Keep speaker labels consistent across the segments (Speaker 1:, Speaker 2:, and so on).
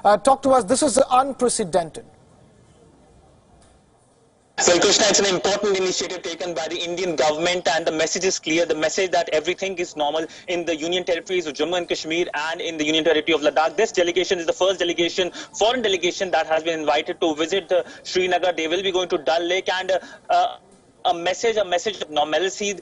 Speaker 1: Talk to us. This is unprecedented.
Speaker 2: Well, Krishna, it's an important initiative taken by the Indian government, and the message is clear. The message that everything is normal in the Union territories of Jammu and Kashmir and in the Union territory of Ladakh. This delegation is the first foreign delegation that has been invited to visit Srinagar. They will be going to Dal Lake, and a message of normalcy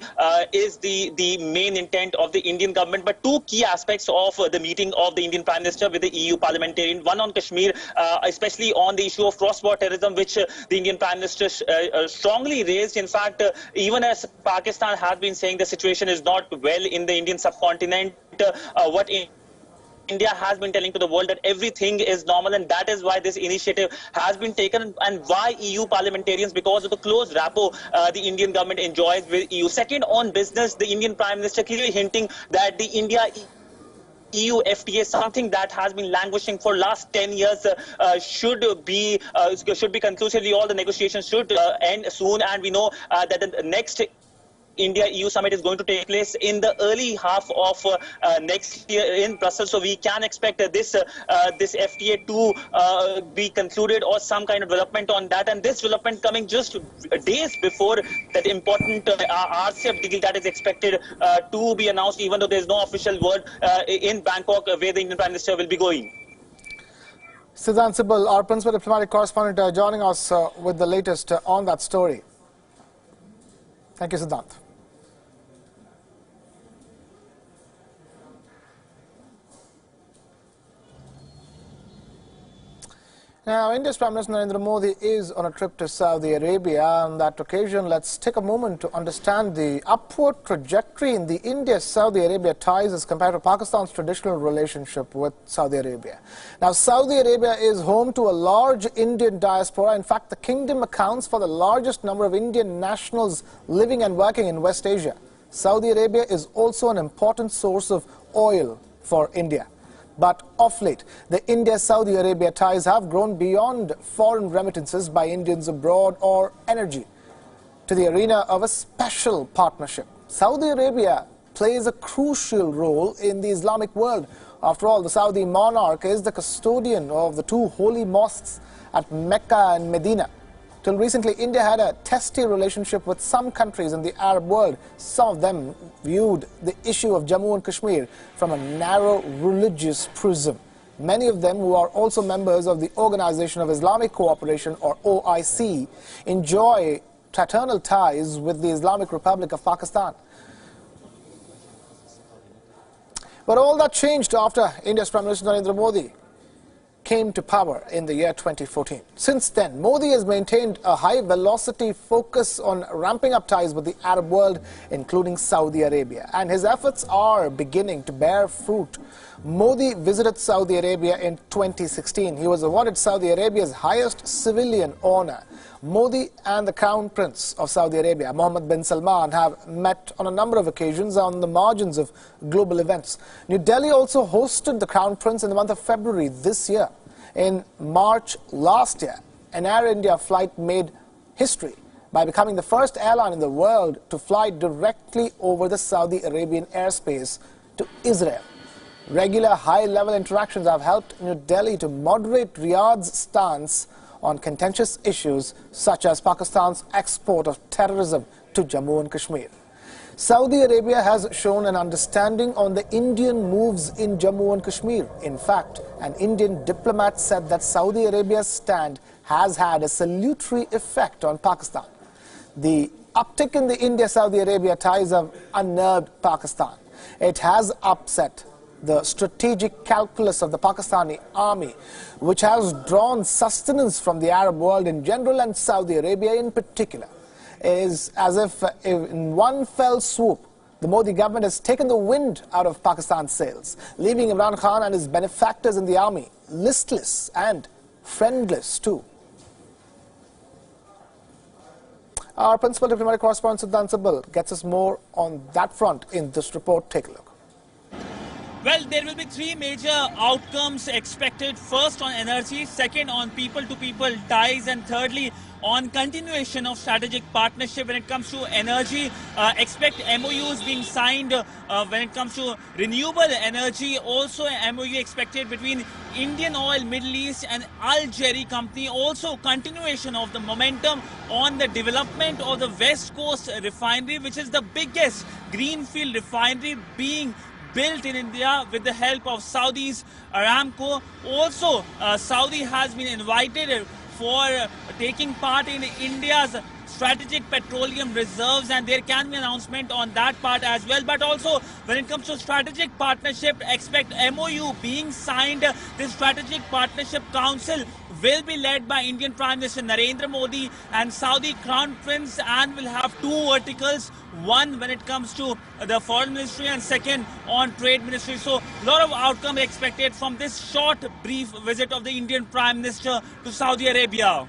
Speaker 2: is the main intent of the Indian government. But two key aspects of the meeting of the Indian Prime Minister with the EU parliamentarian, one on Kashmir, especially on the issue of cross-border terrorism, which the Indian Prime Minister strongly raised. In fact, even as Pakistan has been saying the situation is not well in the Indian subcontinent, India has been telling to the world that everything is normal, and that is why this initiative has been taken, and why EU parliamentarians, because of the close rapport the Indian government enjoys with EU. Second, on business, the Indian Prime Minister clearly hinting that the India-EU FTA, something that has been languishing for last 10 years, should be conclusively. All the negotiations should end soon, and we know that the next India-EU summit is going to take place in the early half of next year in Brussels. So we can expect this FTA to be concluded, or some kind of development on that. And this development coming just days before that important RCEP deal that is expected to be announced, even though there is no official word in Bangkok where the Indian Prime Minister will be going.
Speaker 1: Siddhant Sibal, our principal diplomatic correspondent, joining us with the latest on that story. Thank you, Siddhant. Now, India's Prime Minister Narendra Modi is on a trip to Saudi Arabia. On that occasion, let's take a moment to understand the upward trajectory in the India-Saudi Arabia ties as compared to Pakistan's traditional relationship with Saudi Arabia. Now, Saudi Arabia is home to a large Indian diaspora. In fact, the kingdom accounts for the largest number of Indian nationals living and working in West Asia. Saudi Arabia is also an important source of oil for India. But of late, the India-Saudi Arabia ties have grown beyond foreign remittances by Indians abroad or energy to the arena of a special partnership. Saudi Arabia plays a crucial role in the Islamic world. After all, the Saudi monarch is the custodian of the two holy mosques at Mecca and Medina. Till recently, India had a testy relationship with some countries in the Arab world. Some of them viewed the issue of Jammu and Kashmir from a narrow religious prism. Many of them, who are also members of the Organization of Islamic Cooperation, or OIC, enjoy fraternal ties with the Islamic Republic of Pakistan. But all that changed after India's Prime Minister Narendra Modi came to power in the year 2014. Since then, Modi has maintained a high-velocity focus on ramping up ties with the Arab world, including Saudi Arabia. And his efforts are beginning to bear fruit. Modi visited Saudi Arabia in 2016. He was awarded Saudi Arabia's highest civilian honor. Modi and the Crown Prince of Saudi Arabia, Mohammed bin Salman, have met on a number of occasions on the margins of global events. New Delhi also hosted the Crown Prince in the month of February this year. In March last year, an Air India flight made history by becoming the first airline in the world to fly directly over the Saudi Arabian airspace to Israel. Regular high-level interactions have helped New Delhi to moderate Riyadh's stance on contentious issues such as Pakistan's export of terrorism to Jammu and Kashmir. Saudi Arabia has shown an understanding on the Indian moves in Jammu and Kashmir. In fact, an Indian diplomat said that Saudi Arabia's stand has had a salutary effect on Pakistan. The uptick in the India-Saudi Arabia ties have unnerved Pakistan. It has upset the strategic calculus of the Pakistani army, which has drawn sustenance from the Arab world in general and Saudi Arabia in particular. It is as if in one fell swoop, the Modi government has taken the wind out of Pakistan's sails, leaving Imran Khan and his benefactors in the army listless and friendless too. Our principal diplomatic correspondent Siddhant Sibal gets us more on that front in this report. Take a look.
Speaker 3: Well, there will be three major outcomes expected. First on energy, second on people-to-people ties, and thirdly on continuation of strategic partnership. When it comes to energy, expect MOUs being signed when it comes to renewable energy. Also MOU expected between Indian Oil Middle East and Algeria company. Also continuation of the momentum on the development of the West Coast refinery, which is the biggest greenfield refinery being built in India with the help of Saudi's Aramco. Also, Saudi has been invited for taking part in India's strategic petroleum reserves, and there can be an announcement on that part as well. But also, when it comes to strategic partnership, expect MOU being signed. This strategic partnership council will be led by Indian Prime Minister Narendra Modi and Saudi Crown Prince, and will have two verticals. One when it comes to the foreign ministry, and second on trade ministry. So a lot of outcome expected from this short brief visit of the Indian Prime Minister to Saudi Arabia.